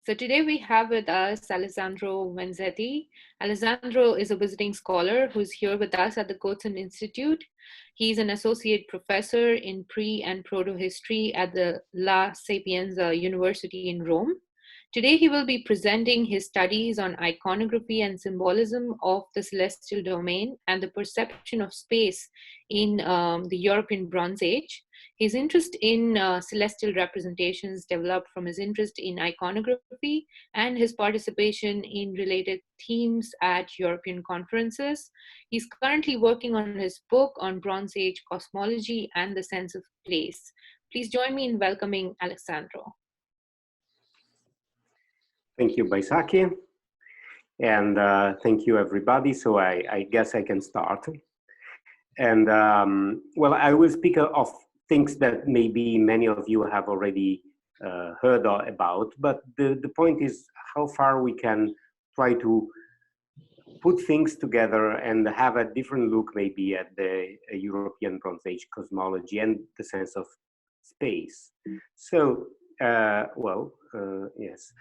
So today we have with us Alessandro Vanzetti. Alessandro is a visiting scholar who's here with us at the Goethe Institute. He's an associate professor in pre and proto history at the La Sapienza University in Rome. Today he will be presenting his studies on iconography and symbolism of the celestial domain and the perception of space in the European Bronze Age. His interest in celestial representations developed from his interest in iconography and his participation in related themes at European conferences. He's currently working on his book on Bronze Age cosmology and the sense of place. Please join me in welcoming Alessandro. Thank you, Baisaki, and thank you, everybody. So I guess I can start. And well, I will speak of things that maybe many of you have already heard about, but the point is how far we can try to put things together and have a different look maybe at the European Bronze Age cosmology and the sense of space. So, yes.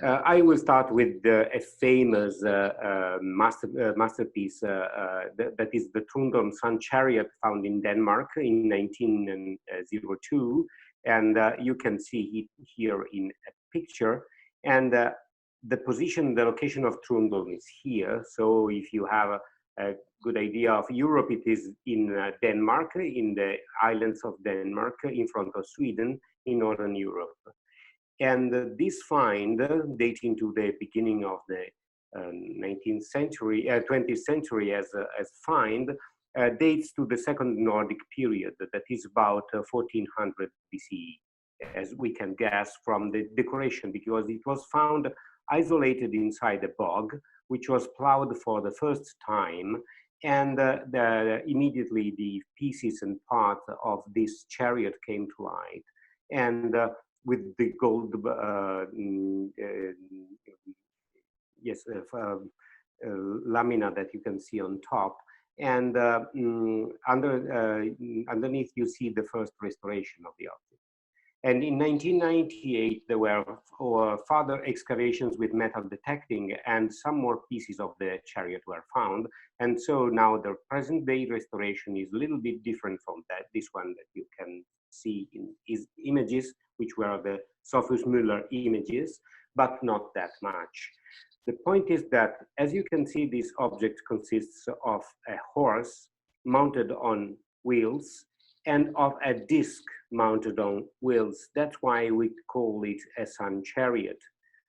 I will start with a famous masterpiece that is the Trundholm Sun Chariot, found in Denmark in 1902. And you can see it here in a picture. And the position, the location of Trundholm is here. So if you have a good idea of Europe, it is in Denmark, in the islands of Denmark, in front of Sweden, in Northern Europe. And this find, dating to the beginning of the 19th century, 20th century as find, dates to the Second Nordic period, that is about 1400 BCE, as we can guess from the decoration, because it was found isolated inside a bog, which was plowed for the first time, and immediately the pieces and parts of this chariot came to light. And with the gold lamina that you can see on top, and underneath you see the first restoration of the object. And in 1998 there were further excavations with metal detecting, and some more pieces of the chariot were found. And so now the present day restoration is a little bit different from this one that you can see in his images, which were the Sophus Müller images, but not that much. The point is that, as you can see, this object consists of a horse mounted on wheels and of a disc mounted on wheels. That's why we call it a sun chariot.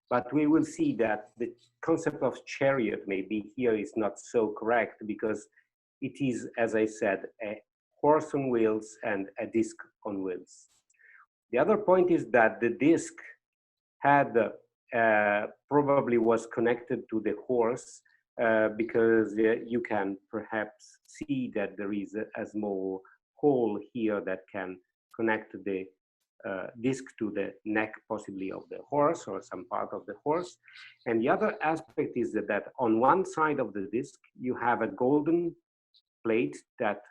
But we will see that the concept of chariot maybe here is not so correct, because it is, as I said, a horse on wheels and a disc on wheels. The other point is that the disc had probably was connected to the horse, because you can perhaps see that there is a small hole here that can connect the disc to the neck, possibly of the horse or some part of the horse. And the other aspect is that on one side of the disc you have a golden plate that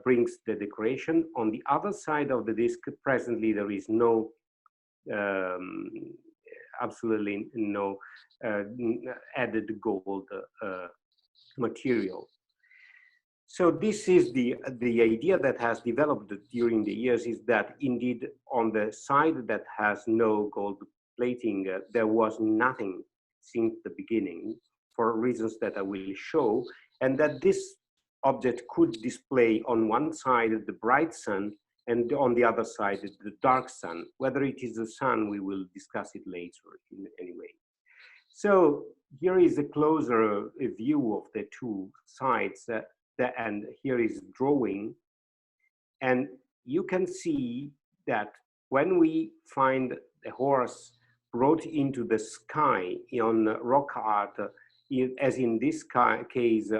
brings the decoration. On the other side of the disc, presently there is no, absolutely no added gold material. So this is the idea that has developed during the years, is that indeed on the side that has no gold plating, there was nothing since the beginning, for reasons that I will show, and that this object could display on one side the bright sun and on the other side the dark sun. Whether it is the sun, we will discuss it later anyway. So here is a closer view of the two sides, and here is drawing. And you can see that when we find a horse brought into the sky on rock art, as in this case,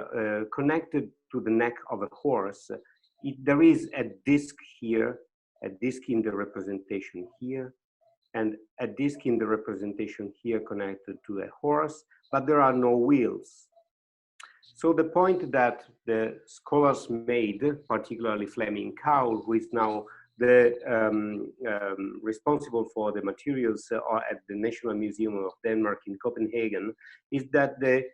connected to the neck of a horse, there is a disc here, a disc in the representation here, and a disc in the representation here connected to a horse, but there are no wheels. So the point that the scholars made, particularly Fleming Cowell, who is now responsible for the materials at the National Museum of Denmark in Copenhagen, is that the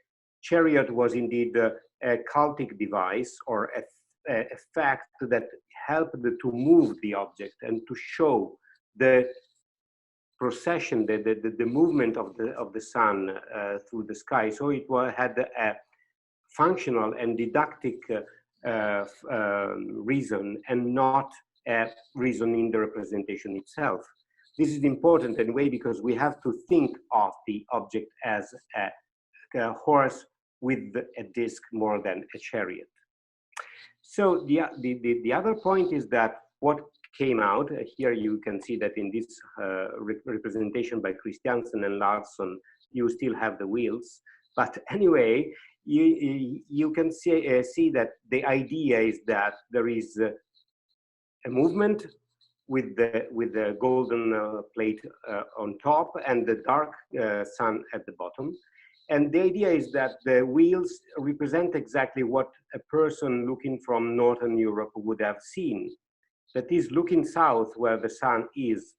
chariot was indeed a cultic device, or a fact that helped to move the object and to show the procession, the movement of the sun through the sky. So it had a functional and didactic reason, and not a reason in the representation itself. This is important anyway, because we have to think of the object as a horse with a disc more than a chariot. So the other point is that what came out, here you can see that in this representation by Christiansen and Larsson, you still have the wheels. But anyway, you can see that the idea is that there is a movement with the golden plate on top and the dark sun at the bottom. And the idea is that the wheels represent exactly what a person looking from Northern Europe would have seen. That is, looking south where the sun is.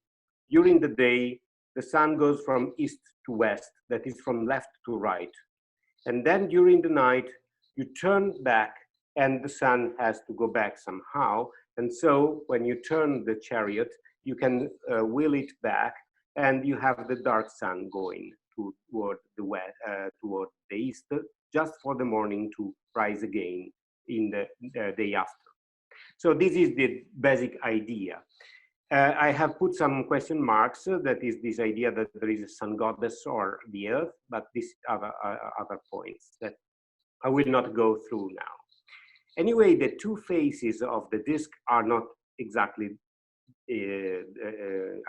During the day, the sun goes from east to west, that is from left to right. And then during the night, you turn back and the sun has to go back somehow. And so when you turn the chariot, you can wheel it back and you have the dark sun going toward the west, toward the east, just for the morning to rise again in the day after. So this is the basic idea. I have put some question marks. That is this idea that there is a sun goddess or the earth, but these are other points that I will not go through now. Anyway, the two faces of the disc are not exactly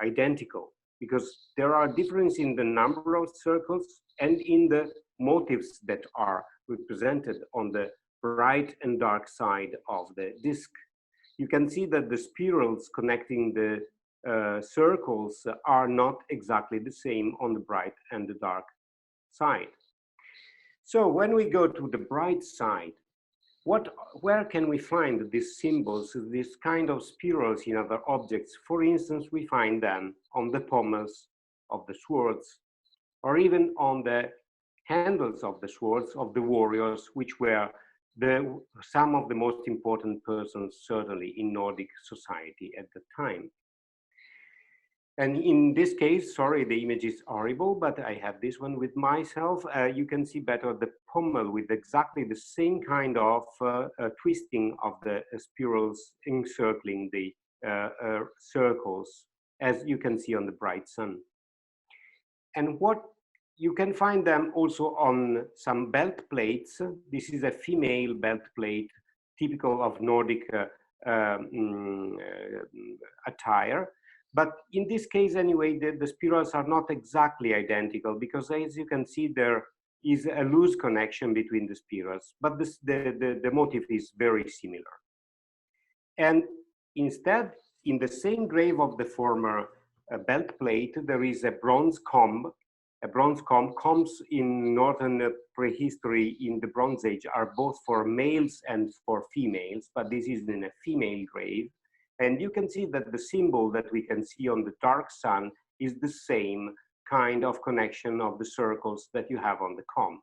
identical, because there are differences in the number of circles and in the motifs that are represented on the bright and dark side of the disc. You can see that the spirals connecting the circles are not exactly the same on the bright and the dark side. So when we go to the bright side, where can we find these symbols, this kind of spirals in other objects? For instance, we find them on the pommels of the swords, or even on the handles of the swords of the warriors, which were some of the most important persons, certainly in Nordic society at the time. And in this case, sorry, the image is horrible, but I have this one with myself. You can see better the pommel with exactly the same kind of twisting of the spirals encircling the circles, as you can see on the bright sun. And what you can find them also on some belt plates. This is a female belt plate, typical of Nordic attire. But in this case, anyway, the spirals are not exactly identical, because as you can see, there is a loose connection between the spirals, but the motif is very similar. And instead, in the same grave of the former belt plate, there is a bronze comb. A bronze comb. Combs in Northern prehistory in the Bronze Age are both for males and for females, but this is in a female grave. And you can see that the symbol that we can see on the dark sun is the same kind of connection of the circles that you have on the comb.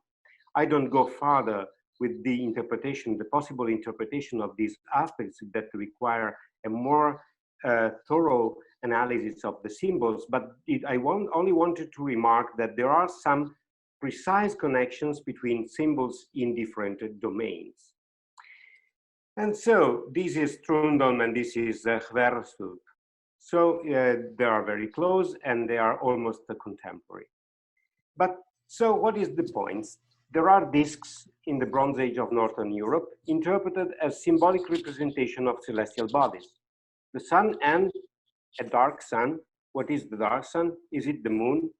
I don't go further with the interpretation, the possible interpretation of these aspects that require a more thorough analysis of the symbols, but I only wanted to remark that there are some precise connections between symbols in different domains. And so this is Trundholm and this is Hverdstrup. So they are very close and they are almost contemporary. But so what is the point? There are discs in the Bronze Age of Northern Europe interpreted as symbolic representation of celestial bodies. The sun and a dark sun. What is the dark sun? Is it the moon?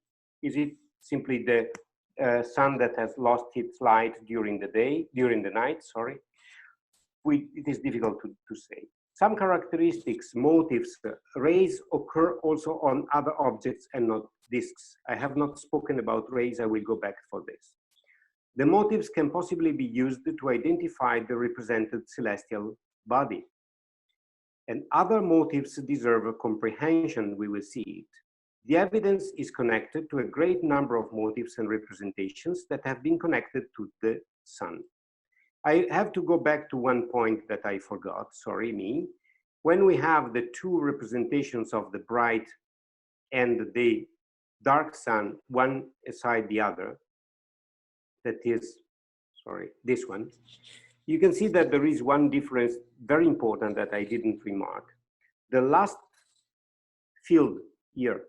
Is it simply the sun that has lost its light during the night, sorry? It is difficult to say. Some characteristics, motifs, rays occur also on other objects and not discs. I have not spoken about rays, I will go back for this. The motifs can possibly be used to identify the represented celestial body. And other motives deserve a comprehension, we will see it. The evidence is connected to a great number of motives and representations that have been connected to the sun. I have to go back to one point that I forgot, sorry me. When we have the two representations of the bright and the dark sun, one aside the other, that is, sorry, this one, you can see that there is one difference very important that I didn't remark. The last field here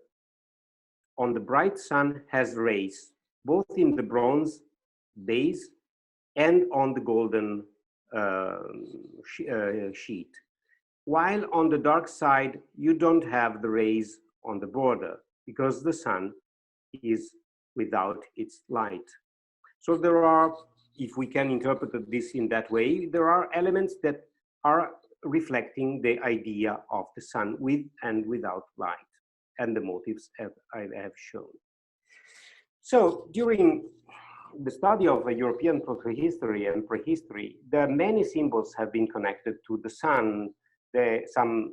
on the bright sun has rays, both in the bronze base and on the golden sheet. While on the dark side, you don't have the rays on the border because the sun is without its light. So there are, if we can interpret this in that way, there are elements that are reflecting the idea of the sun with and without light, and the motives I have shown. So during the study of European protohistory and prehistory, there are many symbols have been connected to the sun. Some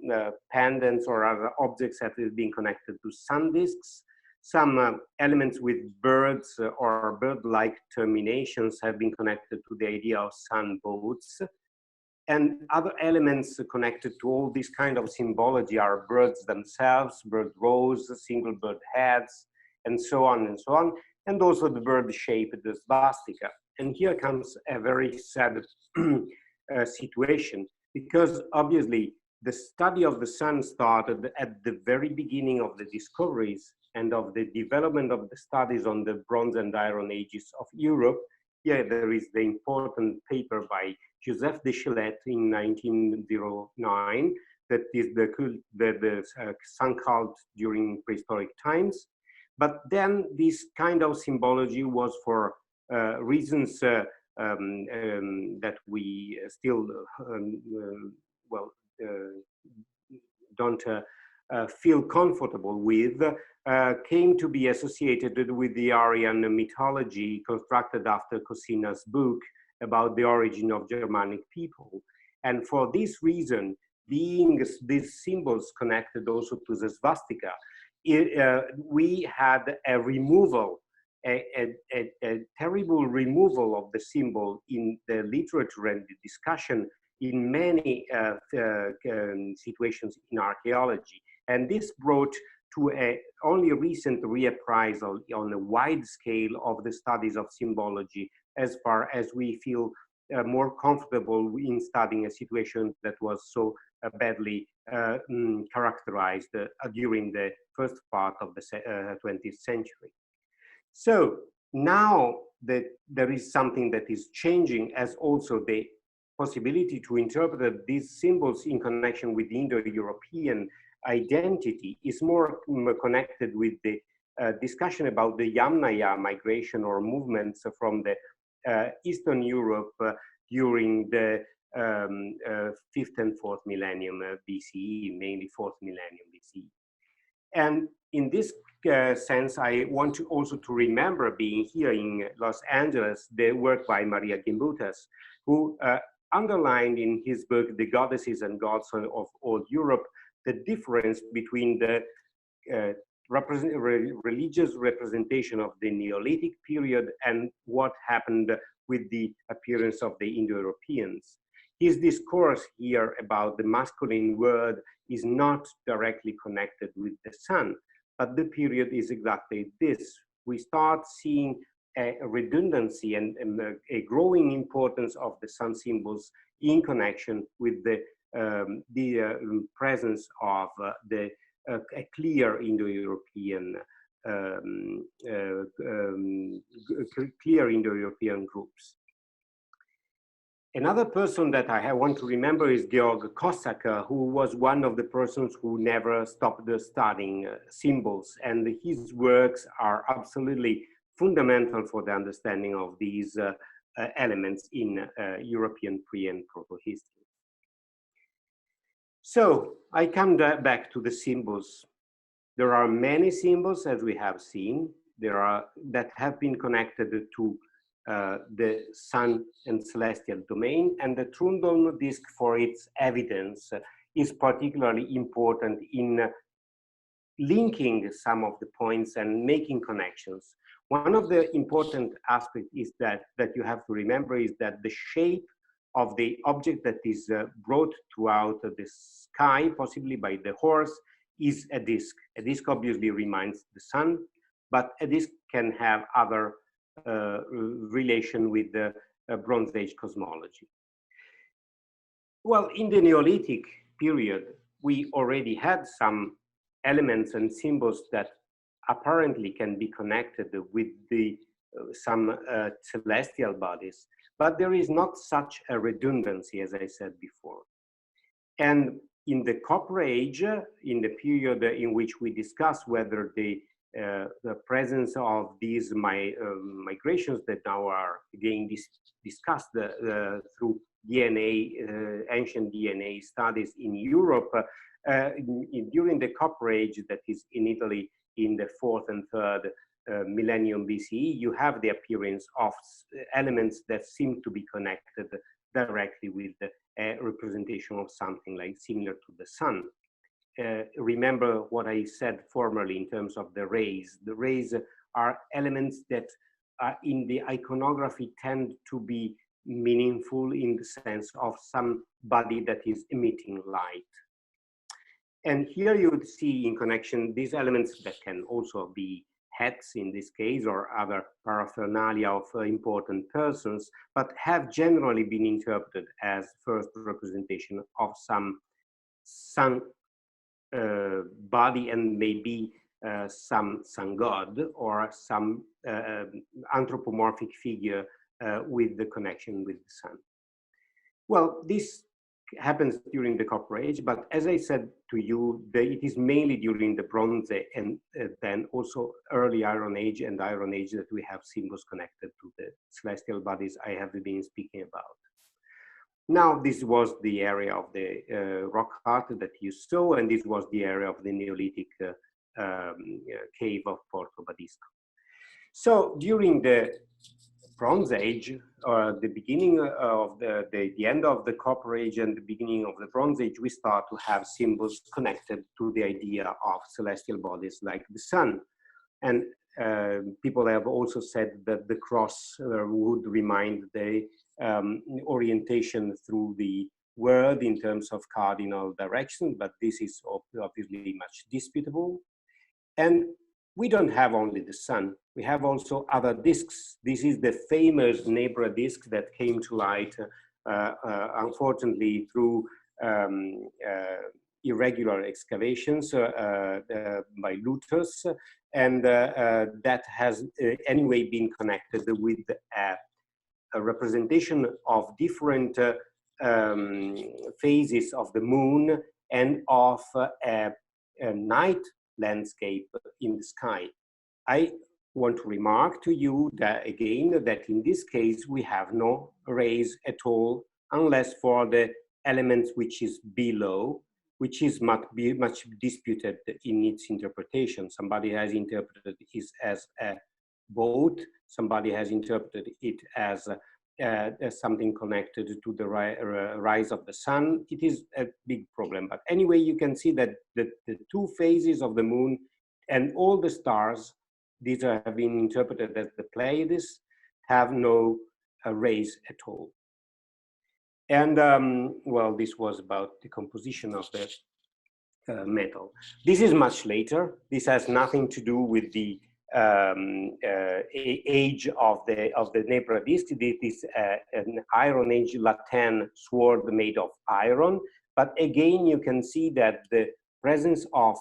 pendants or other objects have been connected to sun disks. Some elements with birds or bird-like terminations have been connected to the idea of sun boats. And other elements connected to all this kind of symbology are birds themselves, bird rows, single bird heads, and so on and so on. And also the bird-shaped swastika. And here comes a very sad situation, because obviously the study of the sun started at the very beginning of the discoveries and of the development of the studies on the Bronze and Iron Ages of Europe. Here there is the important paper by Joseph Deschelette in 1909, that is the sun cult during prehistoric times. But then this kind of symbology was for reasons that we still don't feel comfortable with, came to be associated with the Aryan mythology constructed after Cosina's book about the origin of Germanic people. And for this reason, being these symbols connected also to the swastika, we had a removal, a terrible removal of the symbol in the literature and the discussion in many situations in archaeology. And this brought to a only recent reappraisal on a wide scale of the studies of symbology, as far as we feel more comfortable in studying a situation that was so badly characterized during the first part of the 20th century. So now that there is something that is changing, as also the possibility to interpret these symbols in connection with the Indo-European identity is more connected with the discussion about the Yamnaya migration or movements from the Eastern Europe during the 5th and 4th millennium BCE, mainly 4th millennium BCE. And in this sense, I want to also to remember, being here in Los Angeles, the work by Maria Gimbutas, who underlined in his book, The Goddesses and Gods of Old Europe, the difference between the religious representation of the Neolithic period and what happened with the appearance of the Indo-Europeans. His discourse here about the masculine word is not directly connected with the sun, but the period is exactly this. We start seeing a redundancy and a growing importance of the sun symbols in connection with the presence of a clear Indo-European groups. Another person that I want to remember is Georg Kossak, who was one of the persons who never stopped studying symbols, and his works are absolutely fundamental for the understanding of these elements in European pre- and proto-history. So I come back to the symbols. There are many symbols, as we have seen, that have been connected to the sun and celestial domain, and the Trundle disk for its evidence is particularly important in linking some of the points and making connections. One of the important aspects is that you have to remember is that the shape of the object that is brought throughout the sky, possibly by the horse, is a disk. A disk obviously reminds the sun, but a disk can have other relation with the Bronze Age cosmology. Well, in the Neolithic period, we already had some elements and symbols that apparently can be connected with some celestial bodies, but there is not such a redundancy, as I said before. And in the Copper Age, in the period in which we discuss whether the presence of these migrations that now are again discussed through DNA, ancient DNA studies in Europe, during the Copper Age, that is in Italy in the 4th and 3rd millennium BCE, you have the appearance of elements that seem to be connected directly with a representation of something like similar to the sun. Remember what I said formerly in terms of the rays. The rays are elements that in the iconography tend to be meaningful in the sense of some body that is emitting light. And here you would see in connection these elements that can also be heads in this case or other paraphernalia of important persons, but have generally been interpreted as first representation of some sun body and maybe some sun god or some anthropomorphic figure with the connection with the sun. Well, this happens during the Copper Age, but as I said to you, it is mainly during the Bronze and then also early Iron Age and Iron Age that we have symbols connected to the celestial bodies I have been speaking about. Now, this was the area of the rock art that you saw, and this was the area of the Neolithic cave of Porto Badisco. So during the Bronze Age, the beginning of the end of the Copper Age and the beginning of the Bronze Age, we start to have symbols connected to the idea of celestial bodies like the sun. And people have also said that the cross would remind the orientation through the world in terms of cardinal direction, but this is obviously much disputable. And we don't have only the sun, we have also other disks. This is the famous Nebra disk that came to light, unfortunately, through irregular excavations by looters, and that has anyway been connected with a representation of different phases of the moon and of a night landscape in the sky. I want to remark to you that again, that in this case, we have no rays at all, unless for the elements which is below, which is much disputed in its interpretation. Somebody has interpreted it as a boat, somebody has interpreted it as something connected to the rise of the sun. It is a big problem. But anyway, you can see that the two phases of the moon and all the stars, these have been interpreted as the Pleiades, have no rays at all. And well, this was about the composition of the metal. This is much later. This has nothing to do with the age of the Nebra disk. This is an Iron Age latten sword made of iron. But again, you can see that the presence of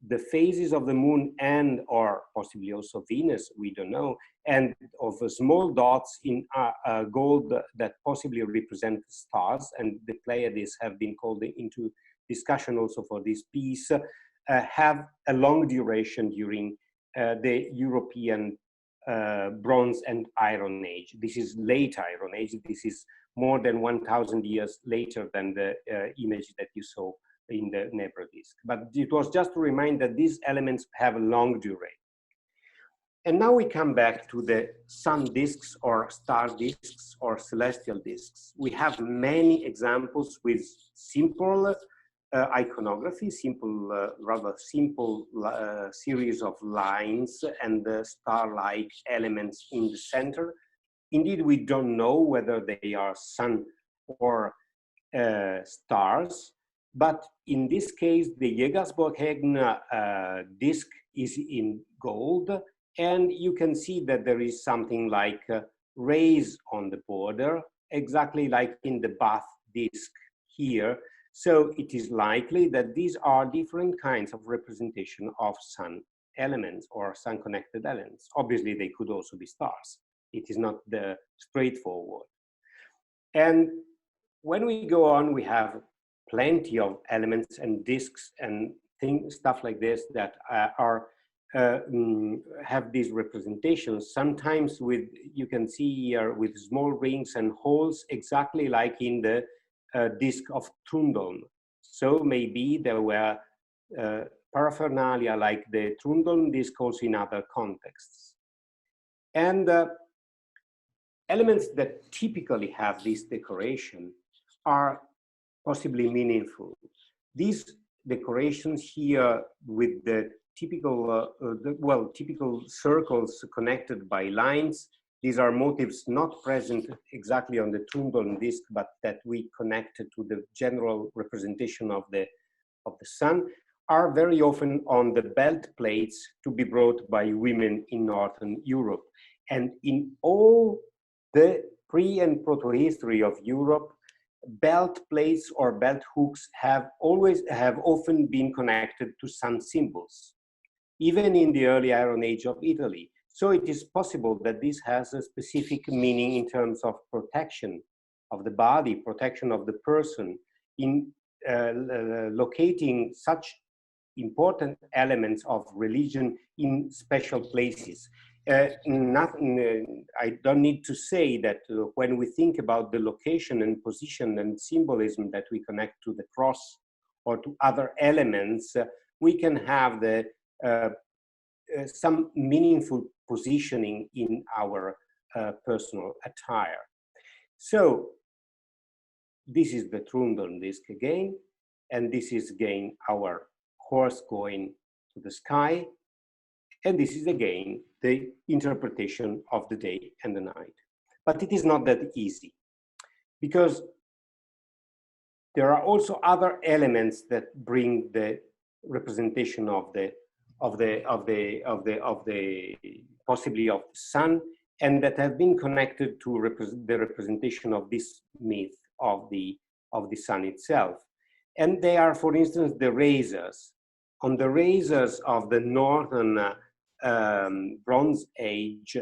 the phases of the moon and or possibly also Venus, we don't know, and of small dots in gold that possibly represent stars, and the Pleiades have been called into discussion also for this piece, have a long duration during the European Bronze and Iron Age. This is late Iron Age. This is more than 1,000 years later than the image that you saw in the Nebra disk. But it was just to remind that these elements have a long duration. And now we come back to the sun disks or star disks or celestial disks. We have many examples with simple iconography, rather simple series of lines and star-like elements in the center. Indeed, we don't know whether they are sun or stars, but in this case, the Jägersborghegn disk is in gold, and you can see that there is something like rays on the border, exactly like in the Bath disk here. So it is likely that these are different kinds of representation of sun elements or sun-connected elements. Obviously, they could also be stars. It is not the straightforward. And when we go on, we have plenty of elements and disks and stuff like this that have these representations, sometimes with, you can see here, with small rings and holes, exactly like in the disk of Trundle. So maybe there were paraphernalia like the Trundle disk also in other contexts. And elements that typically have this decoration are possibly meaningful. These decorations here with the typical, typical circles connected by lines, these are motifs not present exactly on the Trundle disk, but that we connected to the general representation of the sun, are very often on the belt plates to be brought by women in Northern Europe. And in all the pre- and proto-history of Europe, belt plates or belt hooks have often been connected to sun symbols, even in the early Iron Age of Italy. So it is possible that this has a specific meaning in terms of protection of the body, protection of the person, in locating such important elements of religion in special places. I don't need to say that when we think about the location and position and symbolism that we connect to the cross or to other elements, we can have some meaningful positioning in our personal attire. So this is the Trundle disk again, and this is again our horse going to the sky. And this is again the interpretation of the day and the night. But it is not that easy, because there are also other elements that bring the representation of the possibly of the sun, and that have been connected to the representation of this myth of the sun itself. And they are, for instance, the razors. On the razors of the northern Bronze Age,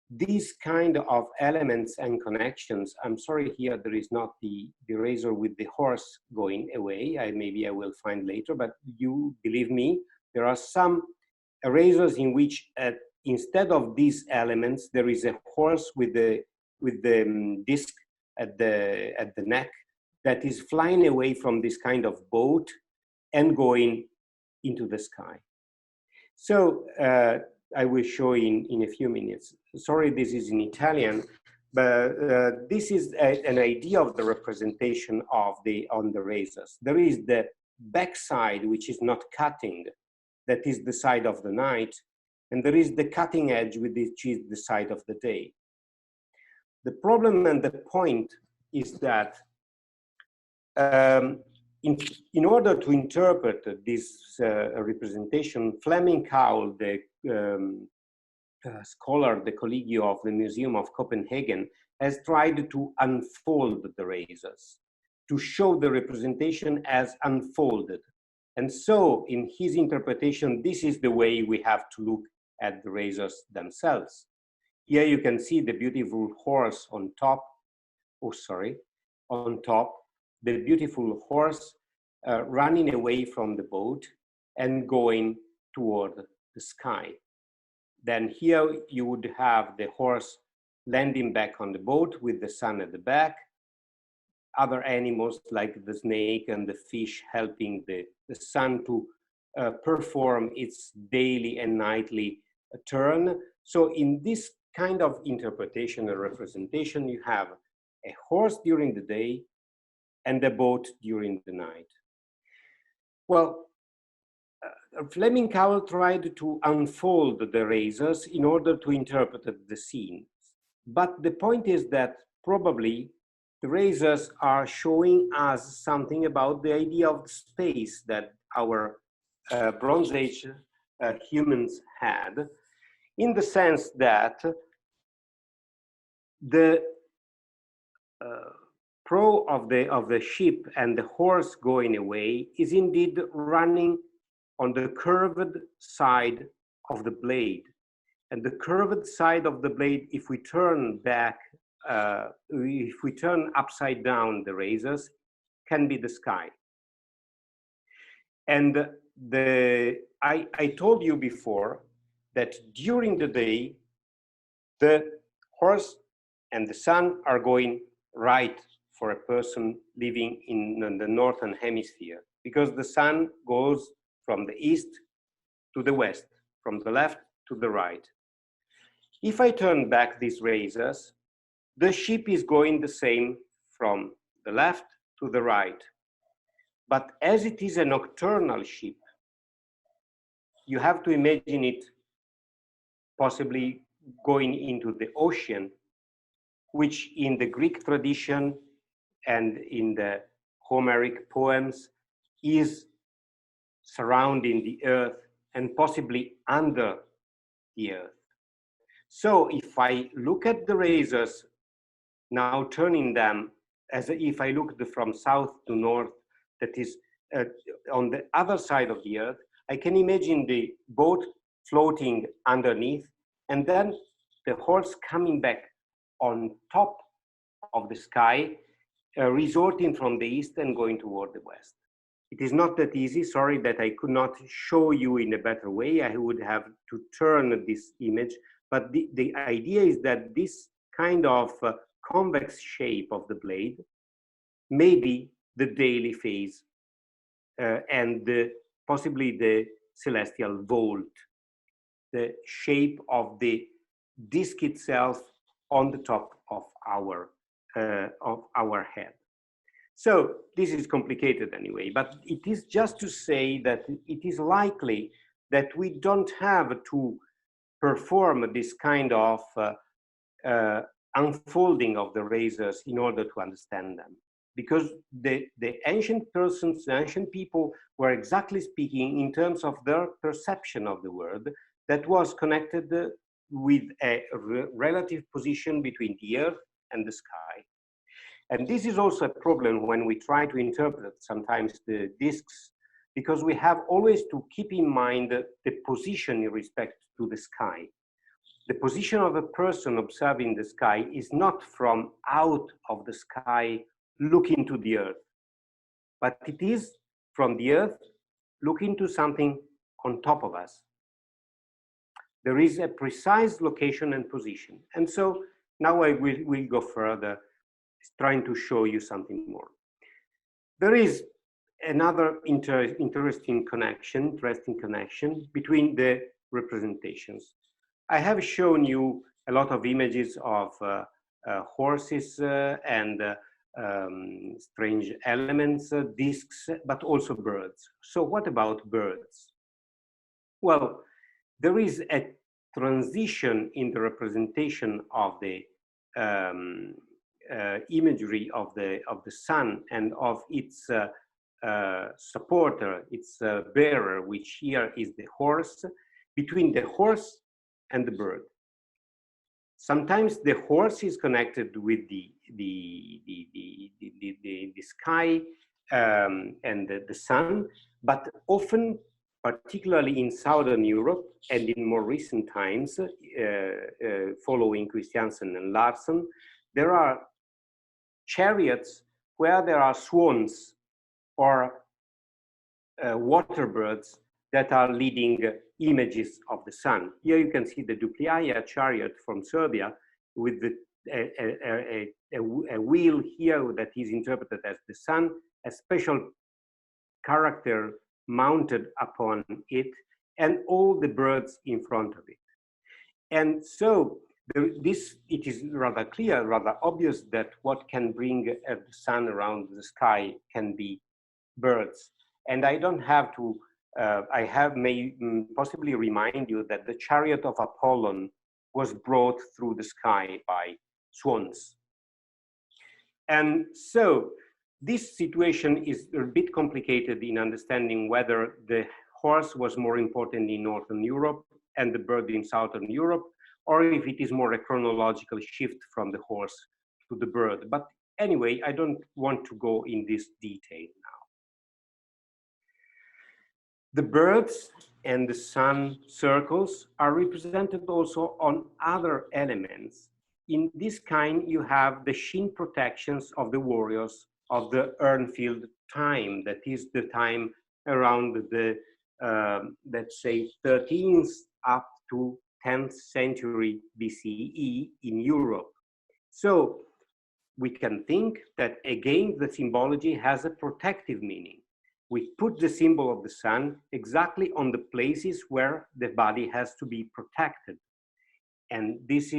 these kind of elements and connections, I'm sorry here there is not the razor with the horse going away, maybe I will find later, but you believe me, there are some razors in which instead of these elements, there is a horse with the disc at the neck that is flying away from this kind of boat and going into the sky. So I will show in a few minutes. Sorry, this is in Italian, but this is an idea of the representation of on the razors. There is the back side, which is not cutting, that is the side of the night, and there is the cutting edge, which is the side of the day. The problem and the point is that in order to interpret this representation, Fleming Cowell, the scholar, the collegio of the Museum of Copenhagen, has tried to unfold the razors, to show the representation as unfolded. And so in his interpretation, this is the way we have to look at the razors themselves. Here you can see the beautiful horse on top, on top, the beautiful horse running away from the boat and going toward the sky. Then here you would have the horse landing back on the boat with the sun at the back, other animals like the snake and the fish helping the sun to perform its daily and nightly turn. So in this kind of interpretation and representation, you have a horse during the day and a boat during the night. Well, Fleming Cowell tried to unfold the razors in order to interpret the scene. But the point is that probably the razors are showing us something about the idea of space that our Bronze Age humans had, in the sense that the prow of the ship and the horse going away is indeed running on the curved side of the blade. And the curved side of the blade, if we turn back, if we turn upside down the razors, can be the sky. And I told you before that during the day, the horse and the sun are going right for a person living in the northern hemisphere, because the sun goes from the east to the west, from the left to the right. If I turn back these razors, the ship is going the same from the left to the right. But as it is a nocturnal ship, you have to imagine it possibly going into the ocean, which in the Greek tradition and in the Homeric poems is surrounding the earth and possibly under the earth. So if I look at the razors, now turning them as if I look from south to north, that is on the other side of the earth, I can imagine the boat floating underneath and then the horse coming back on top of the sky, resorting from the east and going toward the west. It is not that easy. Sorry that I could not show you in a better way. I would have to turn this image. But the idea is that this kind of convex shape of the blade may be the daily phase and possibly the celestial vault, the shape of the disk itself on the top of our head. So this is complicated anyway, but it is just to say that it is likely that we don't have to perform this kind of unfolding of the razors in order to understand them. Because the ancient persons, the ancient people were exactly speaking in terms of their perception of the world that was connected with a relative position between the earth and the sky. And this is also a problem when we try to interpret sometimes the disks, because we have always to keep in mind the position in respect to the sky. The position of a person observing the sky is not from out of the sky looking to the earth, but it is from the earth looking to something on top of us. There is a precise location and position. And so now I will go further, trying to show you something more. There is another interesting connection between the representations. I have shown you a lot of images of horses and strange elements, discs, but also birds. So what about birds? Well, there is a transition in the representation of the imagery of the sun and of its supporter, its bearer, which here is the horse, between the horse and the bird. Sometimes the horse is connected with the sky and the sun, but often, particularly in Southern Europe and in more recent times, following Christiansen and Larsen, there are chariots where there are swans or water birds that are leading images of the sun. Here you can see the Dupliaia chariot from Serbia with a wheel here that is interpreted as the sun, a special character mounted upon it, and all the birds in front of it. And so it is rather clear, rather obvious that what can bring the sun around the sky can be birds. And I don't have to, may possibly remind you that the chariot of Apollon was brought through the sky by swans. And so this situation is a bit complicated in understanding whether the horse was more important in Northern Europe and the bird in Southern Europe, or if it is more a chronological shift from the horse to the bird. But anyway, I don't want to go in this detail now. The birds and the sun circles are represented also on other elements. In this kind, you have the shin protections of the warriors of the Urnfield time, that is the time around the, let's say, 13th up to 10th century BCE in Europe. So we can think that again, the symbology has a protective meaning. We put the symbol of the sun exactly on the places where the body has to be protected. And these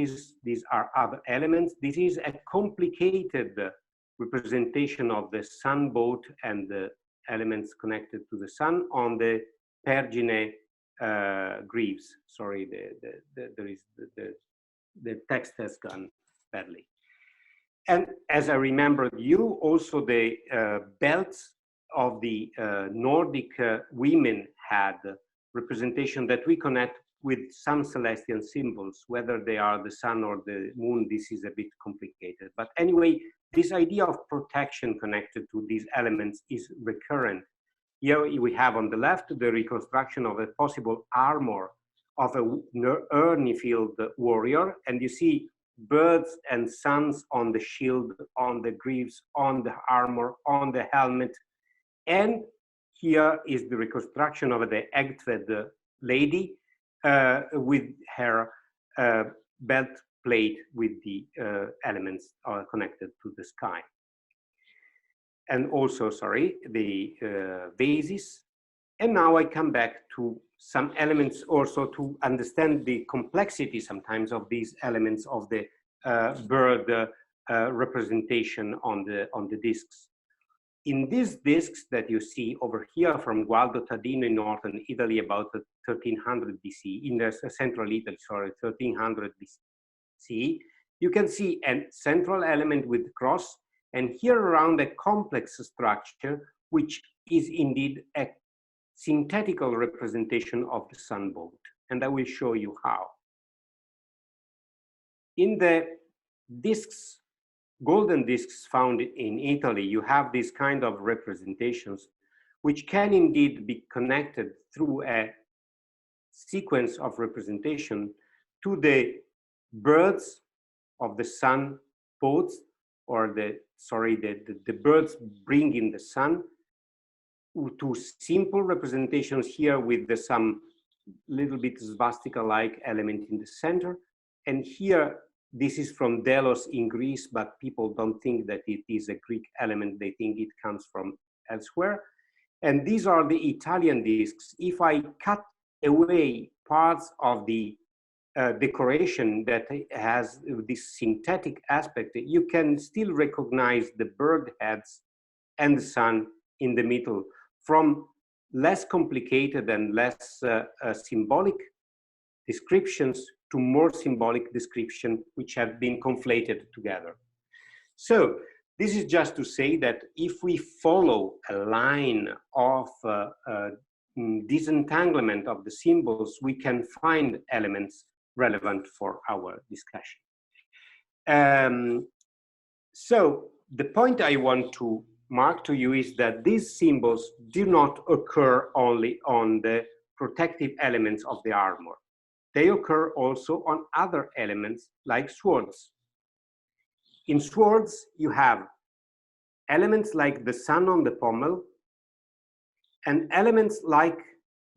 are other elements. This is a complicated representation of the sun boat and the elements connected to the sun on the Pergine greaves. Sorry, the text has gone badly. And as I remembered you, also the belts of the Nordic women had representation that we connect with some celestial symbols, whether they are the sun or the moon. This is a bit complicated. But anyway, this idea of protection connected to these elements is recurrent. Here we have on the left the reconstruction of a possible armor of a Urnfield warrior, and you see birds and suns on the shield, on the greaves, on the armor, on the helmet. And here is the reconstruction of the Egtved lady with her belt plate with the elements connected to the sky. And also, sorry, the vases. And now I come back to some elements also to understand the complexity sometimes of these elements of the bird representation on the discs. In these discs that you see over here from Gualdo Tadino in northern Italy about 1300 BC, in the central Italy, sorry, 1300 BC, you can see a central element with the cross, and here around a complex structure, which is indeed a synthetical representation of the sun boat. And I will show you how. In the discs, golden discs found in Italy, you have these kind of representations, which can indeed be connected through a sequence of representation to the birds of the sun boats, or the birds bringing the sun, to simple representations here with some little bit swastika-like element in the center. And here, this is from Delos in Greece, but people don't think that it is a Greek element. They think it comes from elsewhere. And these are the Italian discs. If I cut away parts of the decoration that has this synthetic aspect, you can still recognize the bird heads and the sun in the middle, from less complicated and less symbolic descriptions to more symbolic description, which have been conflated together. So this is just to say that if we follow a line of disentanglement of the symbols, we can find elements relevant for our discussion. So the point I want to mark to you is that these symbols do not occur only on the protective elements of the armor. They occur also on other elements like swords. In swords, you have elements like the sun on the pommel and elements like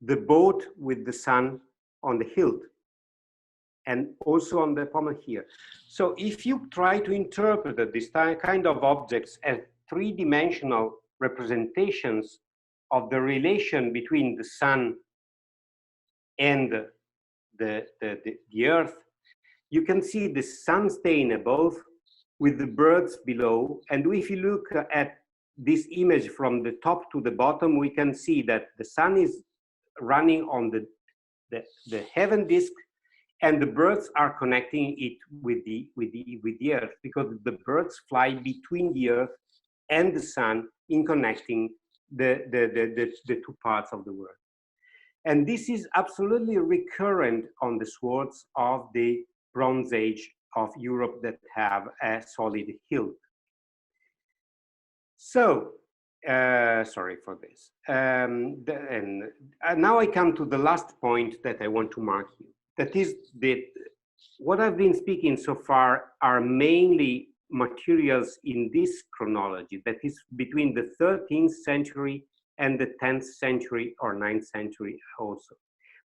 the boat with the sun on the hilt and also on the pommel here. So if you try to interpret this kind of objects as three-dimensional representations of the relation between the sun and the Earth, you can see the sun stain above with the birds below. And if you look at this image from the top to the bottom, we can see that the sun is running on the heaven disk, and the birds are connecting it with the Earth, because the birds fly between the Earth and the sun in connecting the two parts of the world. And this is absolutely recurrent on the swords of the Bronze Age of Europe that have a solid hilt. So, sorry for this. And now I come to the last point that I want to mark here. That is that what I've been speaking so far are mainly materials in this chronology, that is between the 13th century and the 10th century or 9th century also.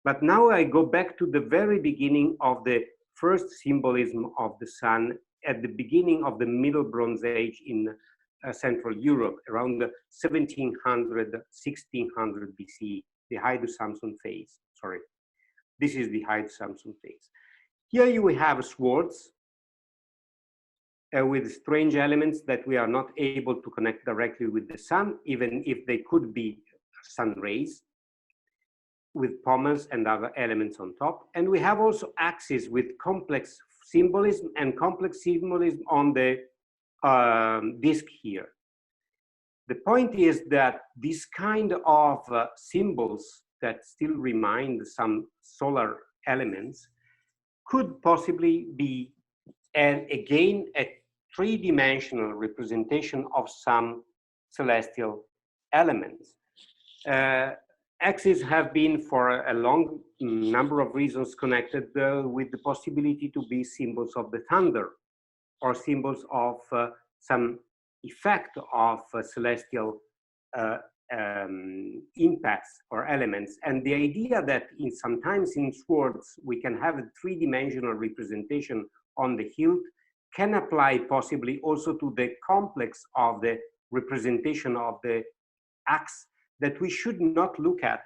But now I go back to the very beginning of the first symbolism of the sun at the beginning of the Middle Bronze Age in Central Europe, around the 1700, 1600 BC, the Haydn-Samson phase. Sorry, this is the Haydn-Samson phase. Here you have swords with strange elements that we are not able to connect directly with the sun, even if they could be sun rays, with pommels and other elements on top. And we have also axes with complex symbolism and complex symbolism on the disc here. The point is that this kind of symbols that still remind some solar elements could possibly be, and again, a three-dimensional representation of some celestial elements. Axes have been, for a long number of reasons, connected with the possibility to be symbols of the thunder, or symbols of some effect of celestial impacts or elements. And the idea that sometimes in swords we can have a three-dimensional representation on the hilt can apply possibly also to the complex of the representation of the axe, that we should not look at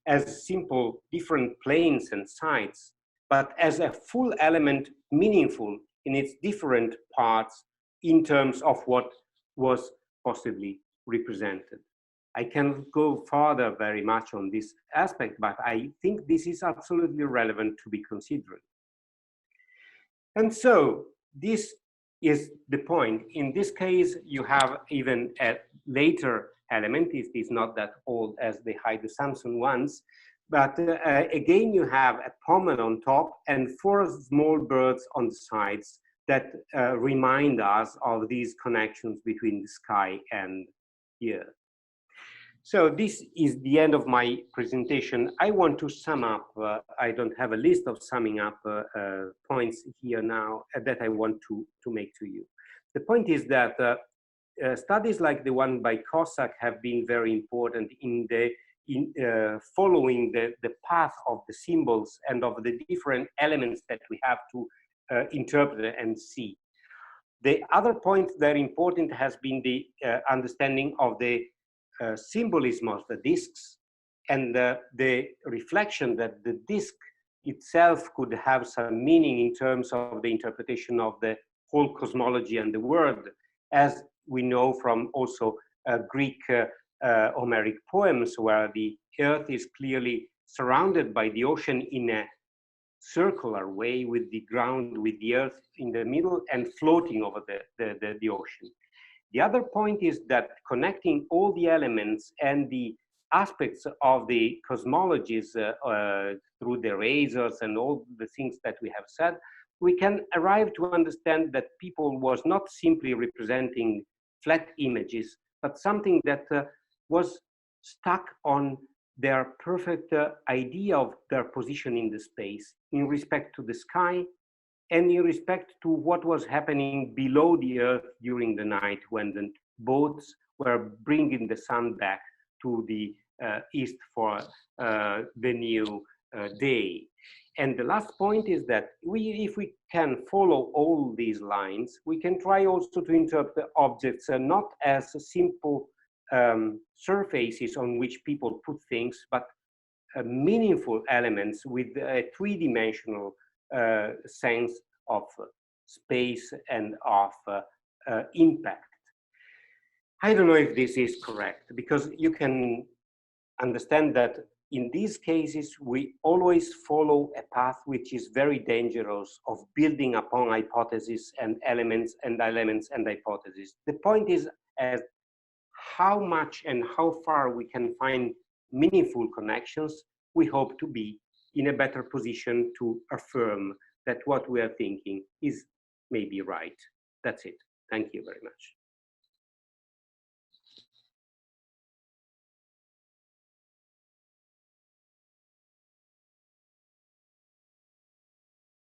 as simple different planes and sides, but as a full element, meaningful in its different parts in terms of what was possibly represented. I can go further very much on this aspect, but I think this is absolutely relevant to be considered. And so this is the point. In this case, you have even a later element. It is not that old as the Haydn-Samson ones, but again, you have a pommel on top and 4 small birds on the sides that remind us of these connections between the sky and the earth. So this is the end of my presentation. I want to sum up. I don't have a list of summing up points here now that I want to make to you. The point is that studies like the one by Cossack have been very important in following the path of the symbols and of the different elements that we have to interpret and see. The other point very important has been the understanding of the symbolism of the discs and the reflection that the disc itself could have some meaning in terms of the interpretation of the whole cosmology and the world, as we know from also Greek Homeric poems, where the earth is clearly surrounded by the ocean in a circular way, with the ground, with the earth in the middle and floating over the ocean. The other point is that connecting all the elements and the aspects of the cosmologies through the razors and all the things that we have said, we can arrive to understand that people was not simply representing flat images, but something that was stuck on their perfect idea of their position in the space in respect to the sky and in respect to what was happening below the earth during the night when the boats were bringing the sun back to the east for the new day. And the last point is that if we can follow all these lines, we can try also to interpret objects not as simple surfaces on which people put things, but meaningful elements with a three-dimensional sense of space and of impact. I don't know if this is correct, because you can understand that in these cases, we always follow a path which is very dangerous of building upon hypotheses and elements and elements and hypotheses. The point is as how much and how far we can find meaningful connections. We hope to be in a better position to affirm that what we are thinking is maybe right. That's it. Thank you very much.